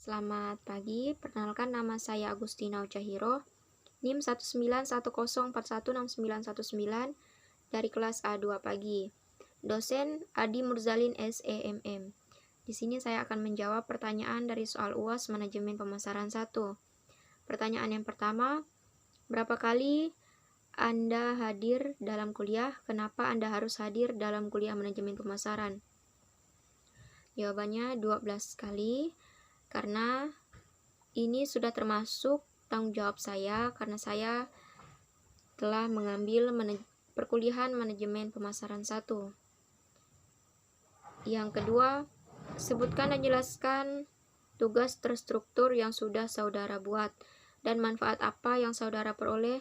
Selamat pagi, perkenalkan nama saya Agustina Uchahiro, NIM 19104169119 dari kelas A2 pagi. Dosen Adi Murzalin SEMM. Di sini saya akan menjawab pertanyaan dari soal UAS Manajemen Pemasaran 1. Pertanyaan yang pertama, berapa kali Anda hadir dalam kuliah? Kenapa Anda harus hadir dalam kuliah manajemen pemasaran? Jawabannya 12 kali. Karena ini sudah termasuk tanggung jawab saya karena saya telah mengambil perkuliahan manajemen pemasaran 1. Yang kedua, sebutkan dan jelaskan tugas terstruktur yang sudah saudara buat dan manfaat apa yang saudara peroleh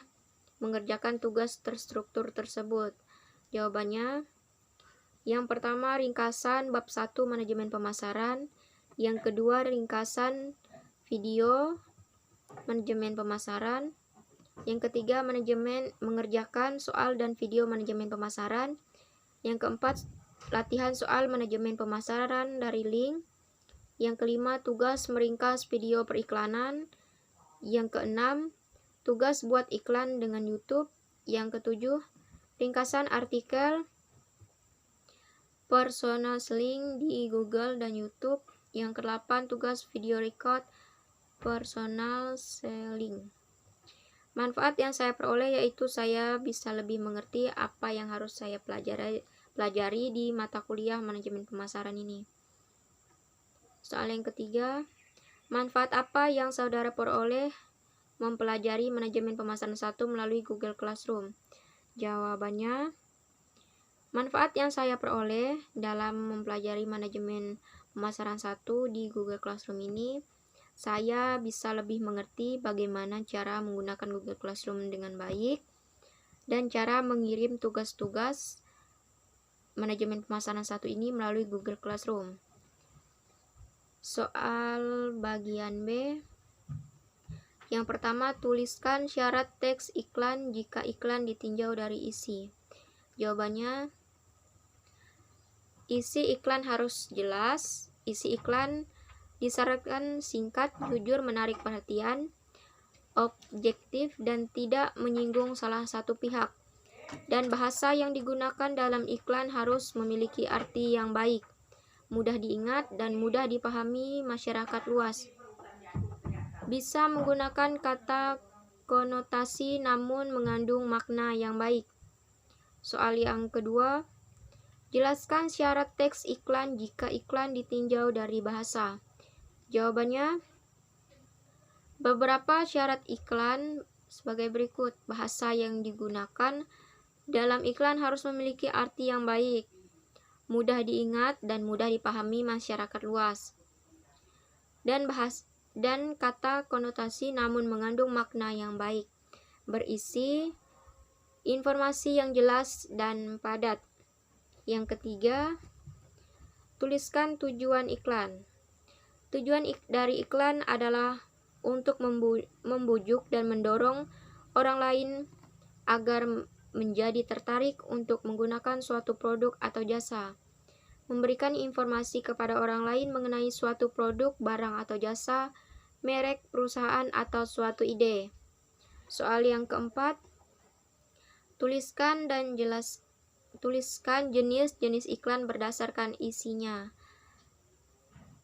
mengerjakan tugas terstruktur tersebut. Jawabannya, yang pertama ringkasan bab 1 manajemen pemasaran, yang kedua ringkasan video manajemen pemasaran, yang ketiga mengerjakan soal dan video manajemen pemasaran, yang keempat latihan soal manajemen pemasaran dari link, yang kelima tugas meringkas video periklanan, yang keenam tugas buat iklan dengan YouTube, yang ketujuh ringkasan artikel personal selling di Google dan YouTube, yang ke-8 tugas video record personal selling. Manfaat yang saya peroleh yaitu saya bisa lebih mengerti apa yang harus saya pelajari di mata kuliah manajemen pemasaran ini. Soal yang ketiga, manfaat apa yang saudara peroleh mempelajari manajemen pemasaran 1 melalui Google Classroom? Jawabannya, manfaat yang saya peroleh dalam mempelajari manajemen pemasaran 1 di Google Classroom ini, saya bisa lebih mengerti bagaimana cara menggunakan Google Classroom dengan baik dan cara mengirim tugas-tugas manajemen pemasaran 1 ini melalui Google Classroom. Soal bagian B. Yang pertama, tuliskan syarat teks iklan jika iklan ditinjau dari isi. Jawabannya, isi iklan harus jelas. Isi iklan disyaratkan singkat, jujur, menarik perhatian, objektif, dan tidak menyinggung salah satu pihak. Dan bahasa yang digunakan dalam iklan harus memiliki arti yang baik, mudah diingat, dan mudah dipahami masyarakat luas. Bisa menggunakan kata konotasi namun mengandung makna yang baik. Soal yang kedua, jelaskan syarat teks iklan jika iklan ditinjau dari bahasa. Jawabannya, beberapa syarat iklan sebagai berikut. Bahasa yang digunakan dalam iklan harus memiliki arti yang baik, mudah diingat, dan mudah dipahami masyarakat luas. Dan kata konotasi namun mengandung makna yang baik, berisi informasi yang jelas dan padat. Yang ketiga, tuliskan tujuan iklan. Tujuan dari iklan adalah untuk membujuk dan mendorong orang lain agar menjadi tertarik untuk menggunakan suatu produk atau jasa. Memberikan informasi kepada orang lain mengenai suatu produk, barang atau jasa, merek, perusahaan, atau suatu ide. Soal yang keempat, tuliskan jenis-jenis iklan berdasarkan isinya,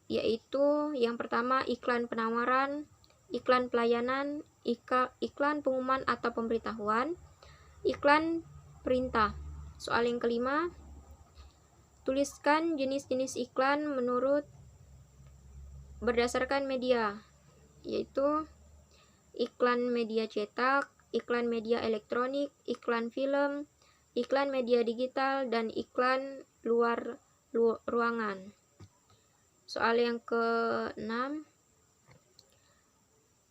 yaitu yang pertama iklan penawaran, iklan pelayanan, iklan pengumuman atau pemberitahuan, iklan perintah. Soal yang kelima, tuliskan jenis-jenis iklan berdasarkan media, yaitu iklan media cetak, iklan media elektronik, iklan film, iklan media digital, dan iklan luar ruangan. Soal yang ke-6,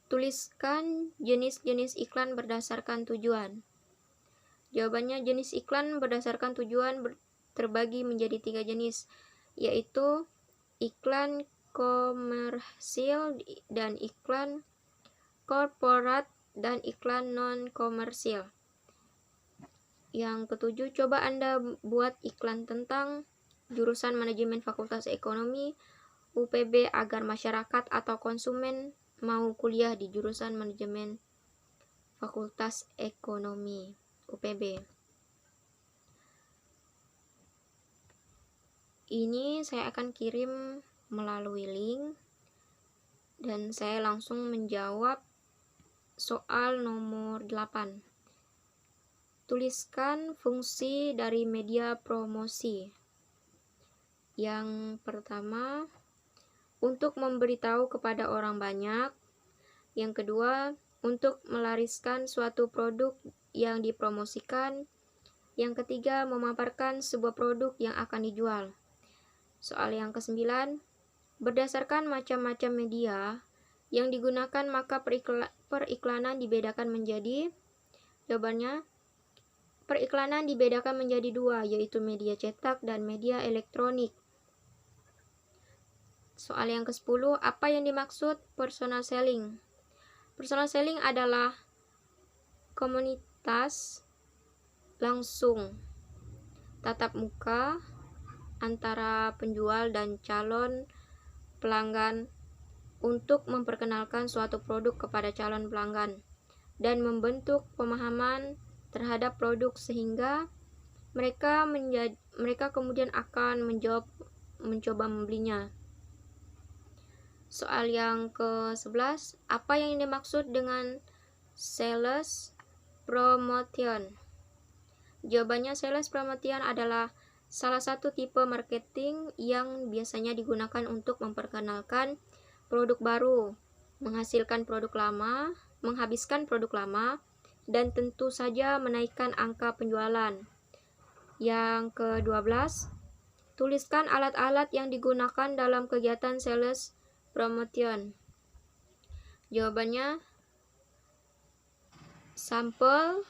tuliskan jenis-jenis iklan berdasarkan tujuan. Jawabannya, jenis iklan berdasarkan tujuan terbagi menjadi 3 jenis, yaitu iklan komersil dan iklan korporat dan iklan non-komersil. Yang ketujuh, coba Anda buat iklan tentang jurusan manajemen Fakultas Ekonomi UPB agar masyarakat atau konsumen mau kuliah di jurusan manajemen Fakultas Ekonomi UPB. Ini saya akan kirim melalui link dan saya langsung menjawab soal nomor 8. Tuliskan fungsi dari media promosi. Yang pertama, untuk memberitahu kepada orang banyak. Yang kedua, untuk melariskan suatu produk yang dipromosikan. Yang ketiga, memaparkan sebuah produk yang akan dijual. Soal yang ke-9, berdasarkan macam-macam media yang digunakan, maka periklanan dibedakan menjadi, jawabannya, periklanan dibedakan menjadi 2, yaitu media cetak dan media elektronik. Soal yang ke-10, apa yang dimaksud personal selling? Personal selling adalah komunitas langsung tatap muka antara penjual dan calon pelanggan untuk memperkenalkan suatu produk kepada calon pelanggan dan membentuk pemahaman terhadap produk sehingga mereka kemudian akan mencoba membelinya. Soal yang ke-11, apa yang dimaksud dengan sales promotion? Jawabannya, sales promotion adalah salah satu tipe marketing yang biasanya digunakan untuk memperkenalkan produk baru, menghabiskan produk lama, dan tentu saja menaikkan angka penjualan. Yang ke-12, tuliskan alat-alat yang digunakan dalam kegiatan sales promotion. Jawabannya, sampel.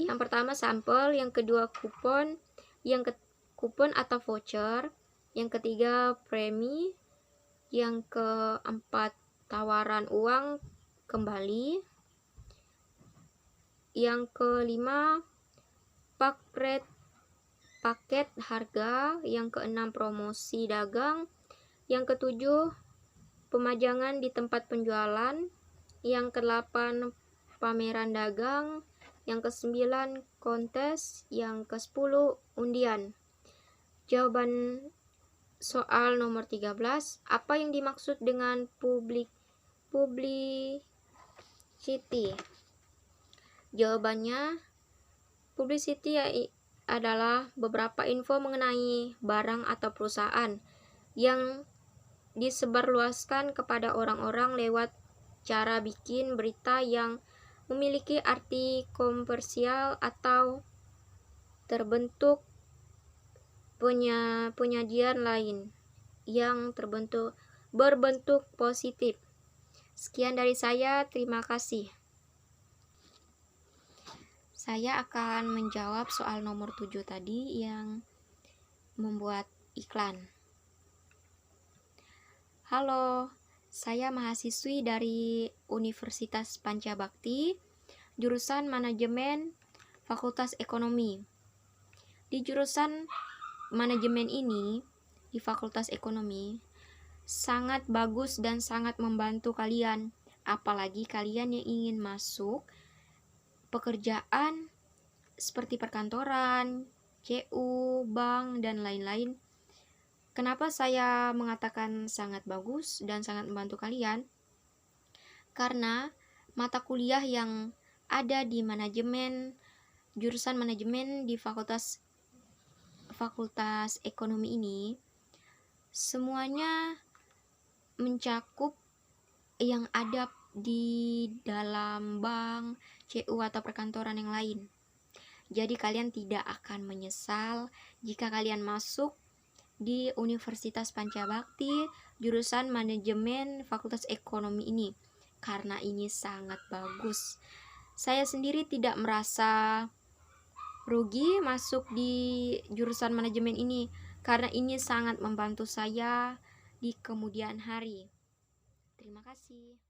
Yang pertama sampel, yang kedua kupon, kupon atau voucher, yang ketiga premi, yang keempat tawaran uang kembali, yang kelima paket harga, yang keenam promosi dagang, yang ketujuh pemajangan di tempat penjualan, yang ke-8 pameran dagang, yang ke-9 kontes, yang ke-10 undian. Jawaban soal nomor 13, apa yang dimaksud dengan publicity? Jawabannya, publicity adalah beberapa info mengenai barang atau perusahaan yang disebarluaskan kepada orang-orang lewat cara bikin berita yang memiliki arti komersial atau terbentuk penyajian lain yang berbentuk positif. Sekian dari saya, terima kasih. Saya akan menjawab soal nomor 7 tadi yang membuat iklan. Halo, saya mahasiswi dari Universitas Pancabakti, jurusan Manajemen Fakultas Ekonomi. Di jurusan manajemen ini, di Fakultas Ekonomi, sangat bagus dan sangat membantu kalian, apalagi kalian yang ingin masuk pekerjaan seperti perkantoran, CU, bank, dan lain-lain. Kenapa saya mengatakan sangat bagus dan sangat membantu kalian? Karena mata kuliah yang ada di jurusan manajemen di Fakultas Ekonomi ini, semuanya mencakup yang ada di dalam bank, CU, atau perkantoran yang lain. Jadi kalian tidak akan menyesal jika kalian masuk di Universitas Pancabakti jurusan Manajemen Fakultas Ekonomi ini, karena ini sangat bagus. Saya sendiri tidak merasa rugi masuk di jurusan manajemen ini, karena ini sangat membantu saya di kemudian hari. Terima kasih.